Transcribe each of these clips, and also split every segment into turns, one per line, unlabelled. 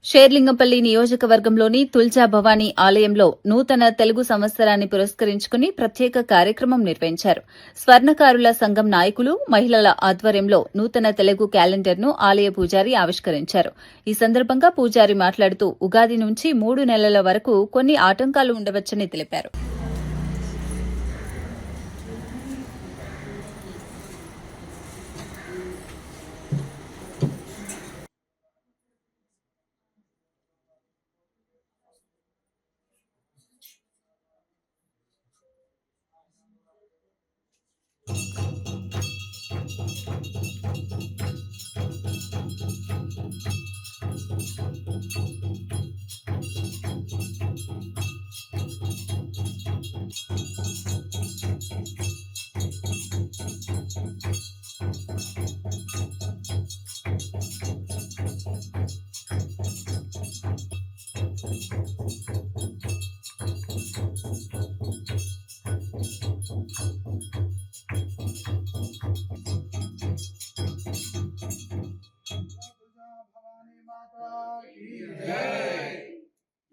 షేర్లింగంపల్లి నియోజకవర్గంలోని తుల్జా భవానీ ఆలయంలో నూతన తెలుగు సంవత్సరాన్ని పురస్కరించుకుని ప్రత్యేక కార్యక్రమం నిర్వహించారు. స్వర్ణకారుల సంఘం నాయకులు, మహిళల ఆధ్వర్యంలో నూతన తెలుగు క్యాలెండర్ను ఆలయ పూజారి ఆవిష్కరించారు. ఈ సందర్భంగా పూజారి మాట్లాడుతూ ఉగాది నుంచి 3 నెలల వరకు కొన్ని ఆటంకాలు ఉండవచ్చని తెలిపారు.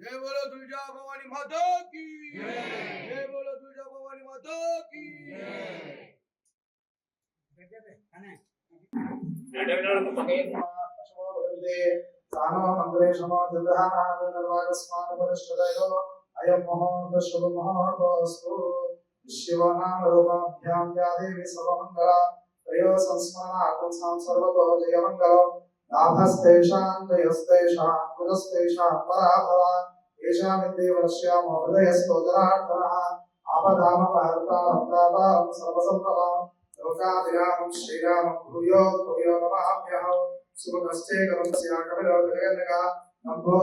जय बोलो तुलजा भवानी माता की जय बोलो तुलजा भवानी माता की अयं महोदय शुभ महोदयस्तु शिवनाम रूपाभ्यां या देवी सर्वमंगला त्रयो संस्मरणार्थं सां सर्वतो जयमंगलम् लाभस्तेषां जयस्तेषां कुलस्तेषां पराभवा येषामिन्द्रियवर्ष्यां हृदयस्तोजनार्दनः आपदामपहर्तारं दातारं सर्वसम्पदां लोकाभिरामं श्रीरामं भूयो भूयो नमाम्यः सुमनश्चेकरस्याकविलोकजगन्नगा नम्भो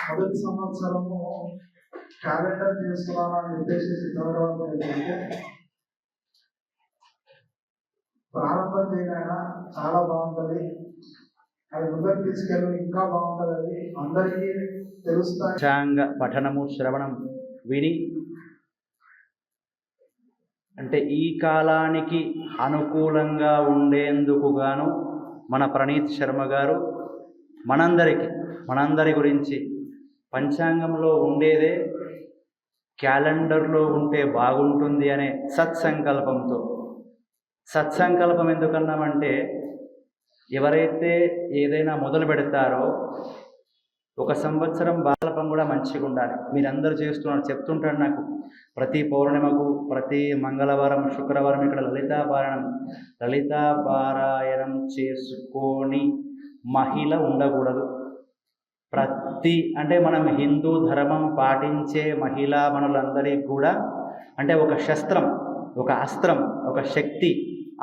మొదటి సంవత్సరము క్యాలెండర్ చేస్తున్నానని చెప్పేసి చదవడం ఏంటంటే ప్రారంభం చేయడానికి చాలా బాగుంటుంది. అది ముందరికి తీసుకెళ్ళి ఇంకా బాగుంటుంది. అందరికీ తెలుస్తాయి.
పంచాంగ పఠనము శ్రవణం విని అంటే ఈ కాలానికి అనుకూలంగా ఉండేందుకు గాను మన ప్రణీత్ శర్మ గారు మనందరి గురించి పంచాంగంలో ఉండేదే క్యాలెండర్లో ఉంటే బాగుంటుంది అనే సత్సంకల్పం ఎందుకన్నామంటే ఎవరైతే ఏదైనా మొదలు పెడతారో ఒక సంవత్సరం బాలపం కూడా మంచిగా ఉండాలి. మీరందరూ చేస్తున్నారు, చెప్తుంటారు నాకు. ప్రతి పౌర్ణిమకు, ప్రతి మంగళవారం, శుక్రవారం ఇక్కడ లలితా పారాయణం చేసుకొని మహిళ ఉండకూడదు. అంటే మనం హిందూ ధర్మం పాటించే మహిళా మనులందరికీ కూడా అంటే ఒక శస్త్రం, ఒక అస్త్రం, ఒక శక్తి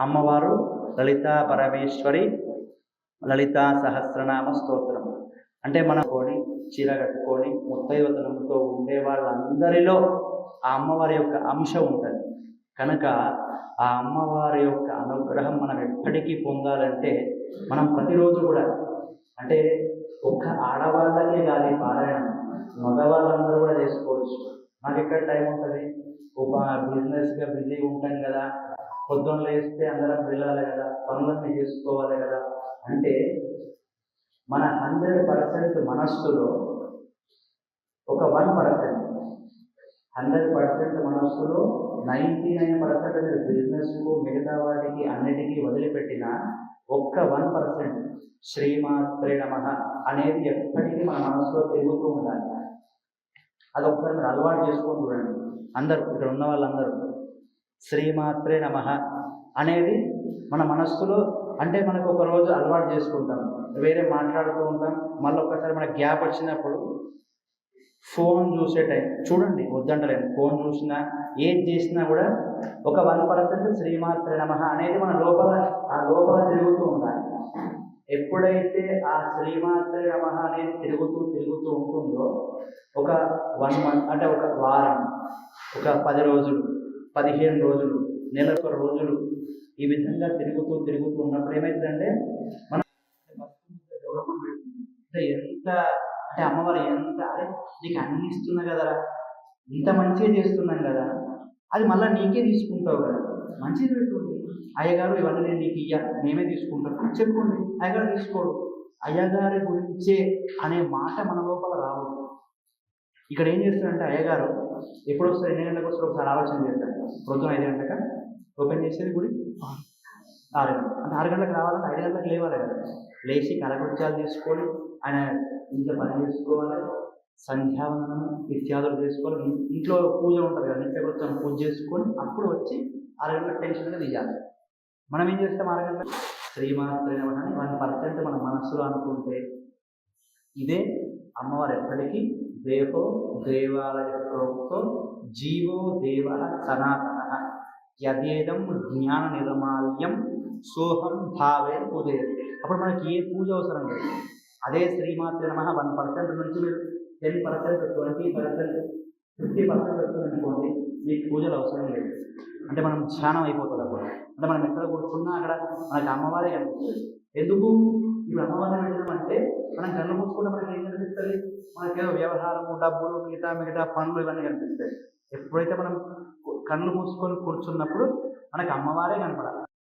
అమ్మవారు లలితా పరమేశ్వరి లలితా సహస్రనామ స్తోత్రం. అంటే మనం చీర కట్టుకొని ముత్తైవతనంతో ఉండే వాళ్ళందరిలో ఆ అమ్మవారి యొక్క అంశం ఉంటుంది. కనుక ఆ అమ్మవారి యొక్క అనుగ్రహం మనం ఎప్పటికీ పొందాలంటే మనం ప్రతిరోజు కూడా అంటే ఒక్క ఆడవాళ్ళకే కాదు పారాయణం, మగవాళ్ళందరూ కూడా చేసుకోవచ్చు. నాకు ఎక్కడ టైం ఉంటుంది, ఒక బిజినెస్గా బిజీగా ఉంటాం కదా, పొద్దున్న లేస్తే అందరం వెళ్ళాలి కదా, పనులన్నీ చేసుకోవాలి కదా. అంటే మన 100% మనస్సులో ఒక 100% మనస్సులో 99% బిజినెస్కు, మిగతా వాటికి అన్నిటికీ వదిలిపెట్టిన ఒక్క 1% శ్రీమాత్రే నమః అనేది ఎప్పటికీ మన మనసులో తిరుగుతూ ఉండాలి. అది ఒకసారి మీరు అలవాటు చేసుకొని చూడండి. అందరూ ఇక్కడ ఉన్న వాళ్ళందరూ శ్రీమాత్రే నమః అనేది మన మనస్సులో అంటే మనకు ఒక రోజు అలవాటు చేసుకుంటాం, వేరే మాట్లాడుతూ ఉంటాం. మళ్ళీ ఒక్కసారి మనకు గ్యాప్ వచ్చినప్పుడు ఫోన్ చూసే టైం చూడండి, వద్దంటలేదు. ఫోన్ చూసినా ఏది చేసినా కూడా ఒక 1% శ్రీమాత్రే నమః అనేది మన లోపల తిరుగుతూ ఉండాలి. ఎప్పుడైతే ఆ శ్రీమాత్రే నమః అనేది తిరుగుతూ ఉంటుందో ఒక 1 month అంటే ఒక వారం, ఒక 10 రోజులు, 15 రోజులు, నెలకు రోజులు ఈ విధంగా తిరుగుతూ ఉన్నప్పుడు ఏమైతుందంటే మన ఎంత అంటే అమ్మవారు ఎంత అరే నీకు అన్ని ఇస్తున్నా కదరా, ఇంత మంచిగా చేస్తున్నాం కదా, అది మళ్ళీ నీకే తీసుకుంటావు కదా, మంచిది పెట్టుకోండి. అయ్యగారు ఇవన్నీ నేను నీకు ఇయ్య, మేమే తీసుకుంటాం చెప్పుకోండి. అయ్యగారు తీసుకోడు. అయ్యగారి గురించే అనే మాట మన లోపల రావద్దు. ఇక్కడ ఏం చేస్తాడంటే అయ్యగారు ఎప్పుడు వస్తారు, ఎన్ని గంటలకు వస్తారు ఒకసారి ఆలోచన చేస్తాడు. పొద్దున 5 గంటలకు ఓపెన్ చేసేది గుడి, 6 గంటలకు. అంటే 6 గంటలకు రావాలంటే 5 గంటలకు లేవాలి కదా. లేచి కలకృత్యాలు తీసుకొని ఆయన ఇంట్లో పని చేసుకోవాలి, సంధ్యావందనం ఇత్యాదులు చేసుకోవాలి. ఇంట్లో పూజ ఉంటుంది కదా, నిత్యకృత్యం పూజ చేసుకొని అప్పుడు వచ్చి 6 గంటలకు టెన్షన్గా తీయాలి. మనం ఏం చేస్తాం 6 గంటలకు శ్రీమాత్రే నమః అని 1% మన మనస్సులో అనుకుంటే ఇదే అమ్మవారు ఎప్పటికీ దేవో దేవాలయ ప్రోక్తో జీవో దేవ సనాతన యదేదం జ్ఞాన నిర్మాల్యం సోహం భావే పూజే. అప్పుడు మనకి ఏ పూజ అవసరం లేదు. అదే శ్రీమాత్రే నమః 1% నుంచి మీరు 10%, 20%, 50% వచ్చిందనుకోండి, మీకు పూజలు అవసరం లేదు. అంటే మనం ధ్యానం అయిపోతుంది అప్పుడు. అంటే మనం ఎక్కడ కూర్చున్నా అక్కడ మనకి అమ్మవారే కనిపిస్తుంది. ఎందుకు ఇప్పుడు అమ్మవారిని పెట్టినామంటే మనం కళ్ళు మూసుకుంటే మనకి ఏం కనిపిస్తుంది, మనకేదో వ్యవహారము, డబ్బులు, మిగతా పనులు ఇవన్నీ కనిపిస్తాయి. ఎప్పుడైతే మనం కళ్ళు మూసుకొని కూర్చున్నప్పుడు మనకి అమ్మవారే కనపడాలి.